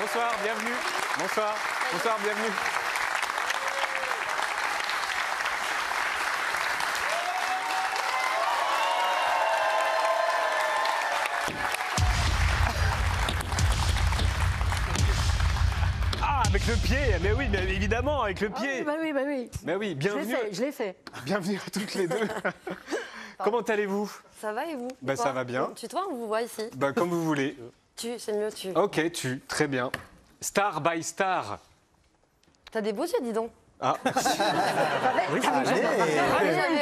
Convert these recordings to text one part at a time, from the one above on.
Bonsoir, bienvenue. Bonsoir, bonsoir, bienvenue. Ah, avec le pied, mais oui, mais évidemment, avec le pied. Bah oui, bah oui. Mais oui, bienvenue. Je l'ai fait. Bienvenue à toutes les deux. Comment allez-vous? Ça va et vous? Bah, ça va bien. Tu vois, on vous voit ici. Bah, comme vous voulez. C'est mieux, tu. Ok, très bien. Star by star. T'as des beaux yeux, dis donc. Ah, Mais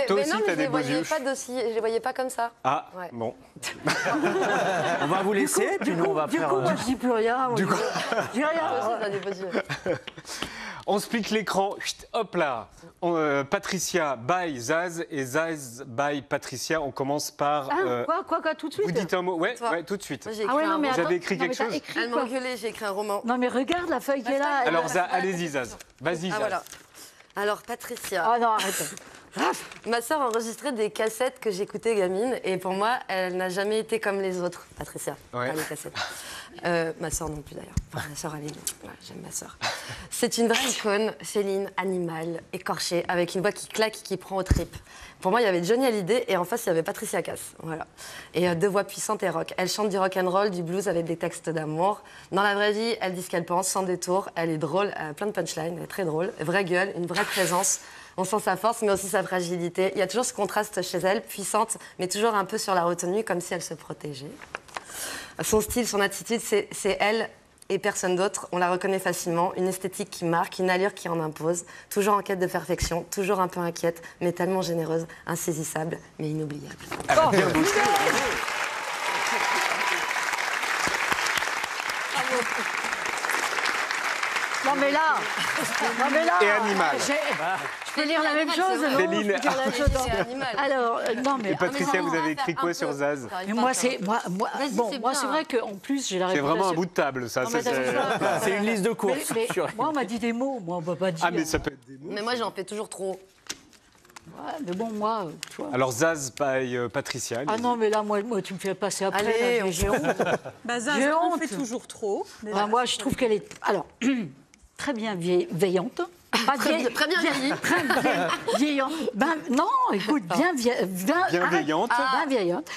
toi aussi, non, t'as mais des beaux yeux. je les voyais pas comme ça. Ah, Ouais. bon. On va vous laisser, puis nous on va faire... moi je dis plus rien. Du coup- Je dis rien. Toi aussi, t'as des beaux yeux. On split l'écran. Chut, hop là. Patricia by Zaz et Zaz by Patricia. On commence par. Quoi, tout de suite? Vous dites un mot? Ouais, Toi. ouais, tout de suite. Moi, j'ai Ah écrit ouais, un non, mais roman. Vous attends, avez écrit non, mais quelque t'as chose écrit Elle m'a quoi? engueulé, j'ai écrit un roman. Non, mais regarde la feuille qui est là. Alors, allez-y, Zaz. Vas-y, Zaz. Ah voilà. Alors, Patricia. Ah non, arrête. Ma sœur enregistrait des cassettes que j'écoutais gamine et pour moi, elle n'a jamais été comme les autres, Patricia, Ouais. pas les cassettes. Ma sœur non plus d'ailleurs. Enfin, ma sœur, elle est... Ouais, j'aime ma sœur. C'est une vraie icône, féline, animale, écorchée, avec une voix qui claque, qui prend aux tripes. Pour moi, il y avait Johnny Hallyday et en face, il y avait Patricia Cass. Voilà. Et deux voix puissantes et rock. Elle chante du rock and roll, du blues avec des textes d'amour. Dans la vraie vie, elle dit ce qu'elle pense, sans détour. Elle est drôle, elle a plein de punchlines, elle est très drôle. Vraie gueule, une vraie présence. On sent sa force, mais aussi sa fragilité. Il y a toujours ce contraste chez elle, puissante, mais toujours un peu sur la retenue, comme si elle se protégeait. Son style, son attitude, c'est elle et personne d'autre. On la reconnaît facilement. Une esthétique qui marque, une allure qui en impose. Toujours en quête de perfection, toujours un peu inquiète, mais tellement généreuse, insaisissable, mais inoubliable. Bien bossé. Non, mais là. Et animal. Je peux lire la même chose, non? Féline. Je peux dire la même chose, non. C'est animal. Alors, non, mais. Et Patricia, on vous va avez faire écrit un quoi peu. sur Zaz? Mais moi, c'est. Moi, Vas-y, bon, c'est moi, bien. c'est vrai qu'en plus, j'ai la C'est réputation. vraiment un bout de table, ça. Non, mais ça, c'est- C'est une liste de courses. Mais moi, on m'a dit des mots. Moi, on va pas dire. Ah, mais ça peut être des mots. Mais moi, j'en fais toujours trop. Ouais, mais bon, moi, tu vois. Alors, Zaz by Patricia. Ah non, mais là, moi, tu me fais passer après. Allez, là, on j'ai honte. Zaz, J'ai on honte. fait toujours trop. Enfin, moi, je trouve qu'elle est. Alors, très bien veillante. Pas Très bien vieillie. Très bien vieillante. Ben, non, écoute, Bienveillante. bienveillante.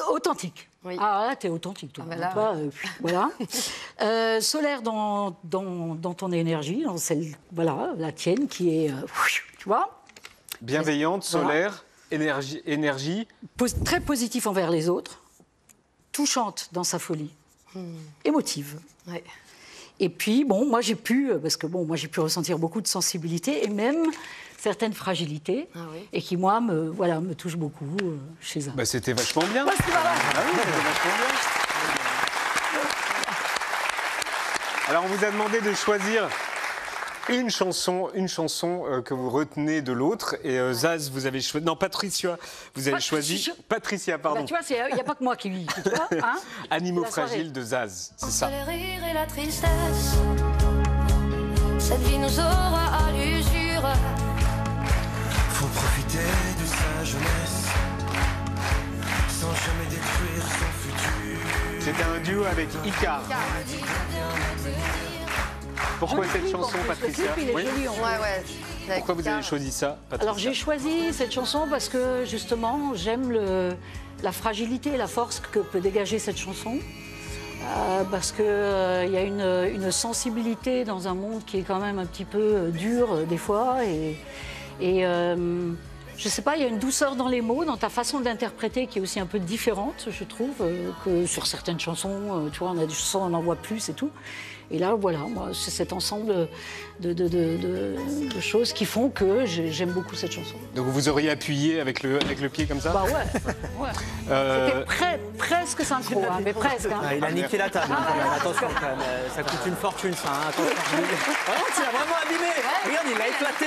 Authentique. Oui. Ah là, t'es authentique, toi. Ah, ben là, Toi, voilà. Solaire dans ton énergie, dans celle, voilà, la tienne, qui est, tu vois, Bienveillante, Voilà. solaire, énergie. très positif envers les autres, touchante dans sa folie, émotive. Ouais. Et puis, bon, moi j'ai pu, parce que bon, moi j'ai pu ressentir beaucoup de sensibilité et même certaines fragilités, Ah oui. et qui moi me touchent beaucoup chez eux. Bah, c'était vachement bien. Parce que voilà. Ah oui, c'était vachement bien. Alors, on vous a demandé de choisir une chanson que vous retenez de l'autre. Et Zaz, vous avez choisi... Non, Patricia, vous avez choisi... Patricia, Bah, pardon. tu vois, il n'y a pas que moi qui vis, tu vois, hein. Animaux la soirée. fragiles de Zaz, c'est ça. Entre le rire et la tristesse, cette vie nous aura à l'usure. Faut profiter de sa jeunesse, sans jamais détruire son futur. C'était un duo avec Icar. Pourquoi Joli cette clip, en chanson, plus, le Patricia? clip, il est Oui. joli, en plus. Ouais. Pourquoi vous avez choisi ça, Patricia? Alors j'ai choisi cette chanson parce que justement j'aime la fragilité et la force que peut dégager cette chanson. Parce qu'il y a une sensibilité dans un monde qui est quand même un petit peu dur des fois. Et je sais pas, il y a une douceur dans les mots, dans ta façon d'interpréter qui est aussi un peu différente, je trouve, que sur certaines chansons. Tu vois, on a des chansons, on en voit plus et tout. Et là, voilà, moi, c'est cet ensemble de choses qui font que j'aime beaucoup cette chanson. Donc vous auriez appuyé avec le pied comme ça? Bah ouais. C'était presque synchro, hein, mais presque. Hein. Ah, il a niqué la table, hein, quand même. Attention, quand même. Ça coûte une fortune, ça. Hein. Attention. Ah non, tu l'as vraiment abîmé. Regarde, il l'a éclaté.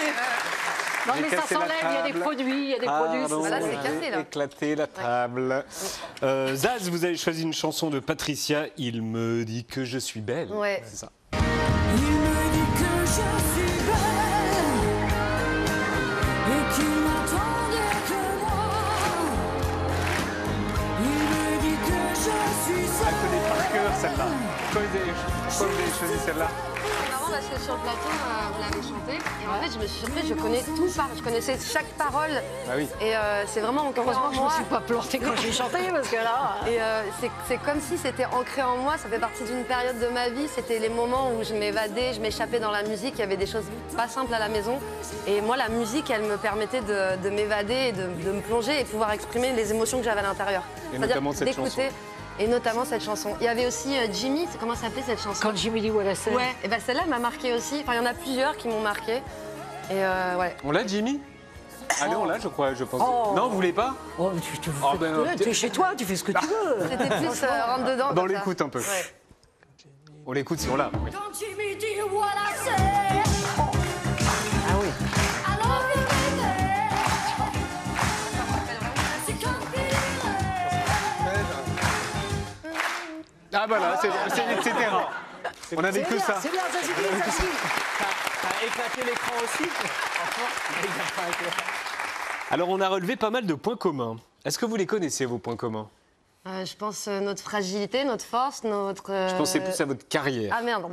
Non, mais J'ai ça cassé la s'enlève, il y a des table. produits, il y a des produits. Pardon, Là, c'est cassé, là. éclaté la table. Zaz, vous avez choisi une chanson de Patricia, Il me dit que je suis belle. Ouais. C'est ça. Il me dit que je suis belle et qu'il n'attendait que moi. Il me dit que je suis Elle connaît par cœur celle-là. Pourquoi vous avez choisi celle-là? C'est marrant parce que sur le plateau, vous l'avez chanté. Et en fait, je me suis surprise, je connais tout je connaissais chaque parole. Bah oui. Et c'est vraiment ancré Heureusement en que je ne me moi. suis pas plantée quand j'ai chanté, parce que là... Et c'est comme si c'était ancré en moi. Ça fait partie d'une période de ma vie. C'était les moments où je m'évadais, je m'échappais dans la musique. Il y avait des choses pas simples à la maison. Et moi, la musique, elle me permettait de m'évader et de me plonger et pouvoir exprimer les émotions que j'avais à l'intérieur. Et C'est-à-dire notamment cette d'écouter. Et notamment cette chanson. Il y avait aussi Jimmy, comment ça s'appelait cette chanson? Quand Jimmy Lee Wallace... Ouais, et ben celle-là m'a marqué aussi. Enfin, il y en a plusieurs qui m'ont marqué. Et ouais. On l'a, Jimmy? Allez, on l'a, je crois, je pense. Oh. Non, vous voulez pas? Oh, Oh, ben non. tu es chez toi, tu fais ce que tu veux. C'était plus rentre dedans. On comme ça. l'écoute un peu. Ouais. On l'écoute si on l'a. Oui. Quand Jimmy dit what I say, Ah oui. I love you, baby. C'est comme Ah voilà, c'était rare. On n'avait que ça. C'est bien, ça suffit, ça suffit. T'as éclaté l'écran aussi. Alors, on a relevé pas mal de points communs. Est-ce que vous les connaissez, vos points communs? Je pense notre fragilité, notre force, notre. Je pensais plus à votre carrière. Ah merde.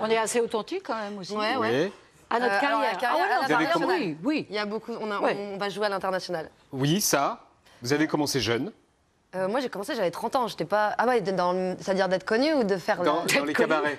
On est assez authentique quand même aussi. Ouais, ouais. Oui. À notre Alors, carrière. la carrière Ah ouais, à Vous avez l'international. oui, oui. Il y a beaucoup. Ouais. On va jouer à l'international. Oui, ça. Vous avez commencé jeune, Moi, j'ai commencé, j'avais 30 ans. J'étais pas. Ah ouais, c'est-à-dire d'être connu ou de faire. dans les cabarets.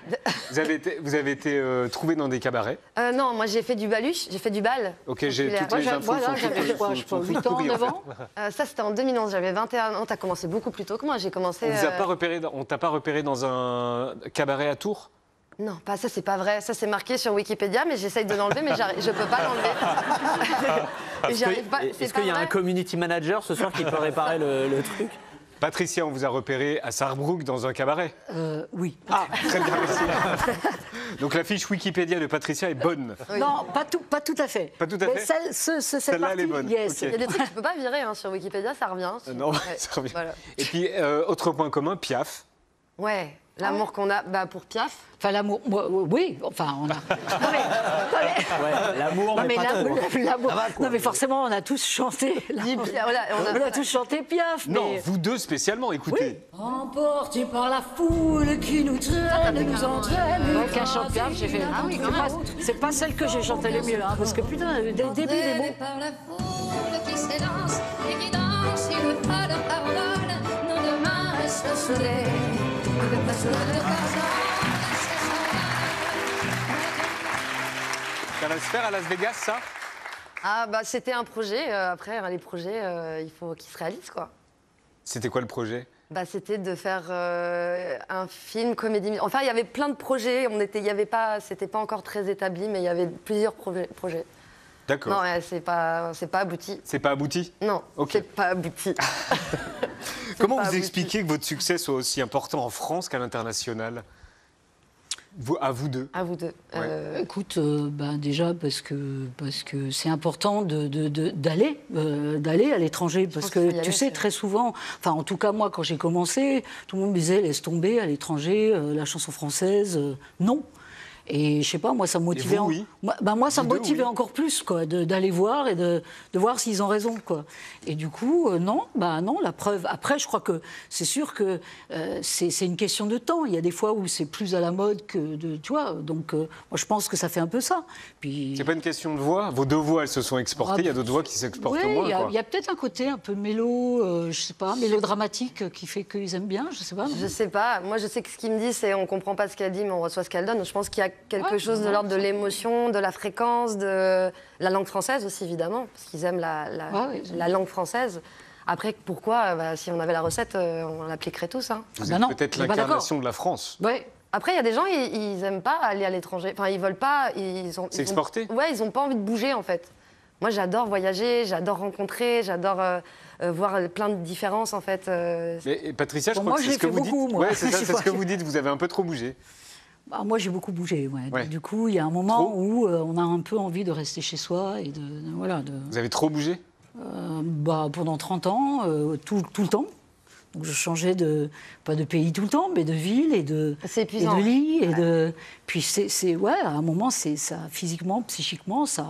Vous avez été trouvé dans des cabarets. Non, moi j'ai fait du baluche, j'ai fait du bal. Ok, j'ai Populaire. toutes les Moi, infos. voilà, sont j'avais toutes- quoi, je sais pas, 8 ans, 9 ans. Ça, c'était en 2011. J'avais 21 ans. T'as commencé beaucoup plus tôt que moi. J'ai commencé. On vous a pas repéré, on t'a pas repéré dans un cabaret à Tours? Non, pas ça, c'est pas vrai. Ça, c'est marqué sur Wikipédia, mais j'essaye de l'enlever, mais je peux pas l'enlever. J'y arrive pas. Est-ce qu'il y a un community manager ce soir qui peut réparer le truc? Patricia, on vous a repéré à Sarrebruck dans un cabaret. Oui. Ah, très bien, merci. Donc la fiche Wikipédia de Patricia est bonne. Non, pas tout à fait. Pas tout à Mais fait cette Celle-là, elle est partie, bonne. yes. Ok. Il y a des trucs que tu peux pas virer hein, sur Wikipédia, ça revient. Non, Ouais, ça revient. Voilà. Et puis, autre point commun, Piaf. Ouais, l'amour qu'on a pour Piaf. Enfin, l'amour, oui, enfin, on a... Non, Ouais, l'amour, mais mais pas trop. l'amour... Ça va, quoi. Non, mais forcément, on a tous chanté. Voilà, On a tous chanté Piaf, Non, mais... vous deux spécialement, écoutez. emporté par la foule qui nous traîne, nous entraîne. Aucun chant Piaf, j'ai fait... Ah oui, quand même. C'est pas celle que j'ai chantée le mieux, hein, parce que putain, dès le début des mots... Par la foule qui s'élance et qui danse, il ne pas de parole, nos deux mains restent soudées. Il ne pas se de personne, Ça va se faire à Las Vegas, ça? Ah bah c'était un projet. Après, les projets, il faut qu'ils se réalisent quoi. C'était quoi le projet? Bah, c'était de faire un film, comédie. Enfin, il y avait plein de projets. Il y avait pas, c'était pas encore très établi, mais il y avait plusieurs projets. D'accord. Non, ouais, c'est pas abouti. C'est pas abouti? Non, Ok. c'est pas abouti. Comment pas vous abouti. expliquez que votre succès soit aussi important en France qu'à l'international? À vous deux. À vous deux. Écoute, ben déjà parce que c'est important d'aller à l'étranger parce pense qu'il faut y que aller, tu sais c'est- très souvent, enfin en tout cas moi quand j'ai commencé, tout le monde me disait laisse tomber à l'étranger la chanson française, non. Et je sais pas, moi ça me motivait. vous, oui. Moi ça me Vous deux, motivait oui. encore plus quoi, d'aller voir et de voir s'ils ont raison quoi. Et du coup non, la preuve. Après je crois que c'est sûr que c'est une question de temps. Il y a des fois où c'est plus à la mode que tu vois. Donc moi je pense que ça fait un peu ça. Puis C'est pas une question de voix. Vos deux voix, elles se sont exportées. Il y a d'autres voix qui s'exportent oui, moins. il quoi. y a peut-être un côté un peu je sais pas, mélodramatique qui fait qu'ils aiment bien, je sais pas. Je sais pas. Moi, je sais que ce qu'il me dit, c'est on comprend pas ce qu'elle dit, mais on reçoit ce qu'elle donne. Je pense qu'il y a quelque Ouais, chose de ouais, l'ordre de l'émotion, de la fréquence, de la langue française aussi, évidemment, parce qu'ils aiment Ouais, la langue française. Après, pourquoi si on avait la recette, on l'appliquerait tous. Hein. Vous bah êtes non, peut-être on est pas l'incarnation de la France. Ouais. Après, il y a des gens, ils aiment pas aller à l'étranger. Enfin, ils veulent pas. S'exporter. Ouais, ils ont pas envie de bouger, en fait. Moi, j'adore voyager, j'adore rencontrer, j'adore voir plein de différences, en fait. Mais Patricia, je Bon, crois moi, que c'est j'ai ce que fait vous beaucoup, dites. moi. Ouais, c'est ça, Je c'est ce que vois. vous dites. Vous avez un peu trop bougé. Bah, moi, j'ai beaucoup bougé. Ouais. Ouais. Du coup, il y a un moment Trop où on a un peu envie de rester chez soi et voilà. Vous avez trop bougé? Pendant 30 ans, tout le temps. Donc je changeais pas de pays tout le temps, mais de ville et de C'est épuisant. lit puis à un moment c'est ça physiquement, psychiquement ça.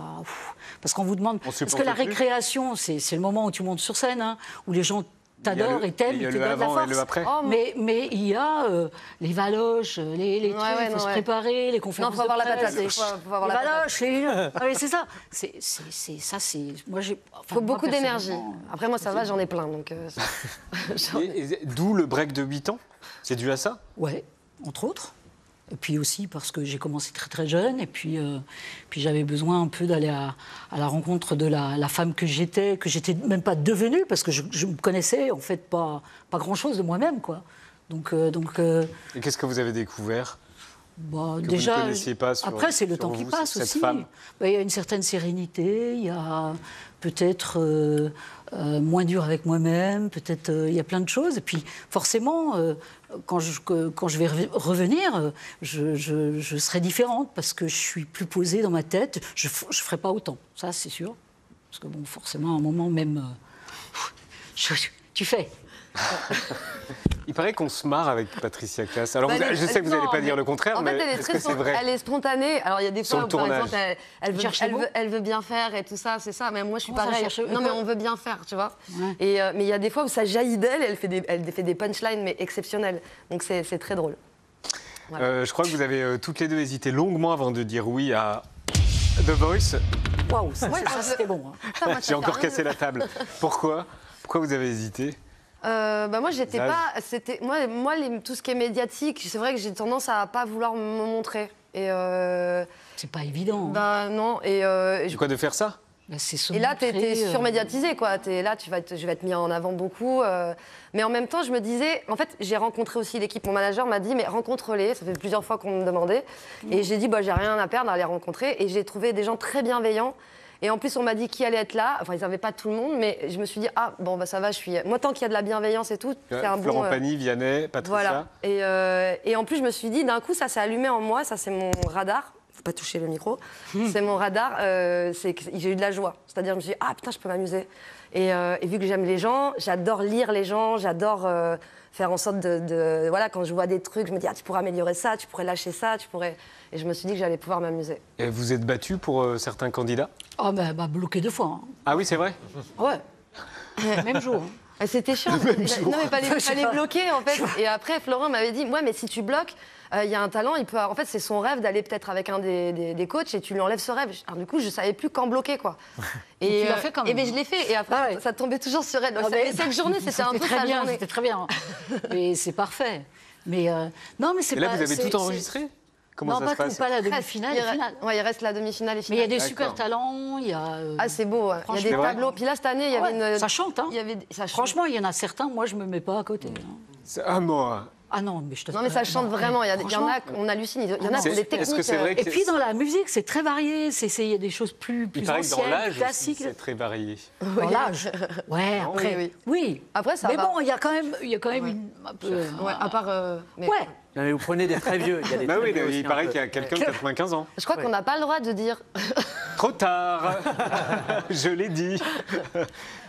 Parce qu'on vous demande On parce supporte que la plus. récréation c'est le moment où tu montes sur scène, hein, où les gens t'adores et t'aimes, il y a et te le donne la avant et le force. après. Oh, Mais il y a les valoches, les trucs, il faut se préparer, les conférences Non, faut avoir la de presse, patate. Faut avoir les la patate. valoches, ah oui, c'est ça. Moi, j'ai... Faut beaucoup d'énergie. Après, moi, ça va, j'en ai plein. Donc, D'où le break de 8 ans. C'est dû à ça? Ouais, entre autres. Et puis aussi parce que j'ai commencé très très jeune et puis j'avais besoin un peu d'aller à la rencontre de la femme que j'étais même pas devenue parce que je me connaissais en fait pas grand-chose de moi-même, quoi. Donc Et qu'est-ce que vous avez découvert bah, que déjà, vous ne connaissiez pas sur, après, c'est le sur temps qui vous, passe cette aussi. femme Bah, il y a une certaine sérénité, il y a peut-être moins dur avec moi-même, peut-être il y a plein de choses. Et puis forcément, quand je vais revenir, je serai différente parce que je suis plus posée dans ma tête. Je ne ferai pas autant, ça c'est sûr. Parce que bon, forcément, à un moment même, tu fais. Il paraît qu'on se marre avec Patricia Cass. Alors, Bah, je sais que vous n'allez pas dire le contraire, en fait, mais est-ce que c'est vrai? Elle est spontanée. Alors, il y a des Sur fois le où, par tournage. exemple, elle veut bien faire et tout ça, c'est ça. Mais moi, je suis Comment ça, pareil. chercher- Non, mais on veut bien faire, tu vois. Ouais. Mais il y a des fois où ça jaillit d'elle, elle fait des punchlines, mais exceptionnelles. Donc, c'est très drôle. Je crois que vous avez toutes les deux hésité longuement avant de dire oui à The Voice. Waouh, ça, Ouais, ça, c'était bon. Hein. Ça, moi, ça J'ai fait encore rien. cassé la table. Pourquoi vous avez hésité? Moi, j'étais Zaz. pas. C'était moi tout ce qui est médiatique, c'est vrai que j'ai tendance à pas vouloir me montrer. Et C'est pas évident. Hein. bah non. C'est quoi de faire ça? Là, c'est se Et là, t'es montrer, surmédiatisé, quoi. T'es là, je vais être mis en avant beaucoup. Mais en même temps, je me disais, en fait, j'ai rencontré aussi l'équipe. Mon manager m'a dit, mais rencontre-les. Ça fait plusieurs fois qu'on me demandait. Et j'ai dit, bah, j'ai rien à perdre à les rencontrer. Et j'ai trouvé des gens très bienveillants. Et en plus, on m'a dit qui allait être là. Enfin, ils n'avaient pas tout le monde, mais je me suis dit, ah, bon, bah, ça va, moi, tant qu'il y a de la bienveillance et tout, c'est un Florent bon. Pagny, Vianney, Patricia. Voilà. Et en plus, je me suis dit, d'un coup, ça s'est allumé en moi. Ça, c'est mon radar. Faut pas toucher le micro. C'est mon radar. C'est que j'ai eu de la joie. C'est-à-dire, je me suis dit, ah, putain, je peux m'amuser. Et vu que j'aime les gens, j'adore lire les gens, j'adore faire en sorte voilà, quand je vois des trucs, je me dis, ah, tu pourrais améliorer ça, tu pourrais lâcher ça, tu pourrais. Et je me suis dit que j'allais pouvoir m'amuser. Et vous êtes battu pour certains candidats? Ah, bah, bloqué 2 fois. Hein. Ah oui, c'est vrai? Ouais. Même jour. Hein. Ah, c'était chiant. Non, mais fallait bloquer, en fait. Et après, Florent m'avait dit, ouais, mais si tu bloques, il y a un talent, en fait, c'est son rêve d'aller peut-être avec un des coachs et tu lui enlèves ce rêve. Alors, du coup, je savais plus quand bloquer, quoi. Et tu l'as fait quand même. Mais je l'ai fait. Et après, Ah ouais. ça tombait toujours sur elle. Donc, Ah, mais- et cette journée, c'était un peu très sa bien, journée. c'était très bien. Mais c'est parfait. Mais non, mais c'est Et pas. là, vous avez c'est- tout enregistré? Comment Non, ça pas se passe? tout, pas la Presque. demi-finale et finale. Ouais, il reste la demi-finale et Mais il y a finale. des D'accord. super talents, il y a. Ah, c'est beau, ouais. Il y a Franchement, des c'est vrai. tableaux. Puis là, cette année, il y Ah avait ouais, une. ça chante, hein. Il y avait... ça chante. Franchement, il y en a certains, moi, je me mets pas à côté. Hein. Ah, moi. Ah non, mais je te Non, mais ça chante vraiment. Il y en a, franchement. on hallucine. Il y en a qui ont des Est-ce techniques. que c'est vrai que Et puis dans la musique, c'est très varié. Il y a des choses plus il paraît que dans anciennes, l'âge aussi, classiques. c'est très varié. Dans l'âge. Ouais, après. Oui. Après, ça Mais va. bon, il y a quand même Ouais. un peu. Ouais, à part. mais- Ouais. Non, mais vous prenez des très vieux. Il y a des Bah très oui, vieux aussi, il un paraît peu. qu'il y a quelqu'un de 95 ans. Je crois qu'on n'a pas le droit de dire. Trop tard. Je l'ai dit.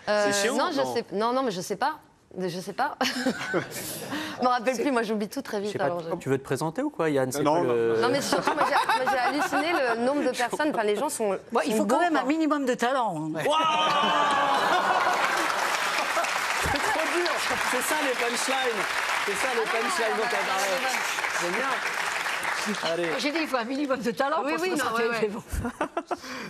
C'est chiant, Non, non non, mais je sais pas. Je sais pas. Je me rappelle plus. Moi, j'oublie tout très Je vite. sais pas, alors je- tu veux te présenter ou quoi, Yann? C'est Non, quoi le- Non, mais surtout, moi, j'ai halluciné le nombre de personnes. Enfin, les gens sont. Bon, il sont faut beaux, quand même quoi. un minimum de talent. Hein. C'est trop dur. C'est ça les punchlines. C'est ça les punchlines dont on parlait. C'est bien. Allez. J'ai dit, il faut un minimum de talent. Oui, pour oui, se non, sentir- ouais, ouais. mais bon.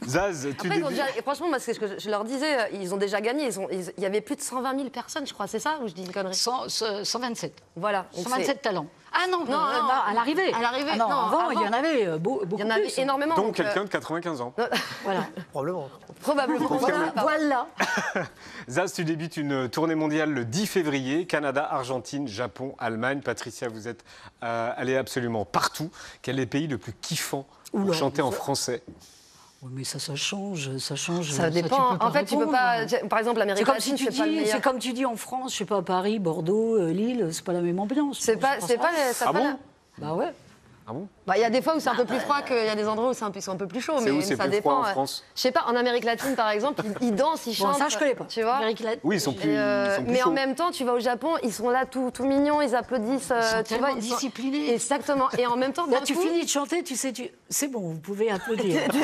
Zaz, tu Après, ils débutes. ont déjà, et franchement, moi, c'est ce que je leur disais, ils ont déjà gagné. Il y avait plus de 120 000 personnes, je crois. C'est ça ou je dis une connerie? 127. Voilà. Donc 127 talents. Ah non, Non, à l'arrivée. À l'arrivée, Ah non, non, avant, il y en avant. avait beaucoup il y en avait plus. énormément. Donc donc, quelqu'un de 95 ans. Voilà. Probablement. Probablement. Voilà. Voilà. Zaz, tu débutes une tournée mondiale le 10 février. Canada, Argentine, Japon, Allemagne. Patricia, vous êtes allée absolument partout. Quel est le pays le plus kiffant pour Oula, chanter en ça- français? Oui, mais ça change, ça change. Ça dépend. En fait, tu peux pas. Par exemple, C'est l'Amérique comme si latine, tu c'est pas le dis, meilleur. c'est comme tu dis en France, je sais pas, Paris, Bordeaux, Lille, c'est pas la même ambiance. C'est pas. ça. C'est pas. ça Ah pas bon la- Bah ouais. Ah Ah bon? Bah, il y a des fois où c'est un peu plus froid qu'il y a des endroits où c'est un peu plus chaud. C'est mais où c'est ça plus dépend. froid en France? Je sais pas, en Amérique latine par exemple, ils dansent, ils chantent. Bon, ça, je connais pas. Tu vois? Oui, ils sont plus, Mais chauds. en même temps, tu vas au Japon, ils sont là tout mignons, ils applaudissent. Ils sont tu vois, tellement disciplinés. Exactement. Et en même temps, Là, d'un tu coup- finis de chanter, tu sais, c'est bon, vous pouvez applaudir. Donc,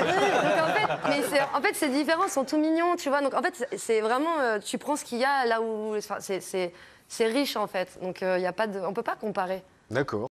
en fait, c'est différent, ils sont tout mignons, tu vois. Donc en fait, c'est vraiment, tu prends ce qu'il y a là où, enfin, c'est riche en fait. Donc il y a pas de, on peut pas comparer. D'accord.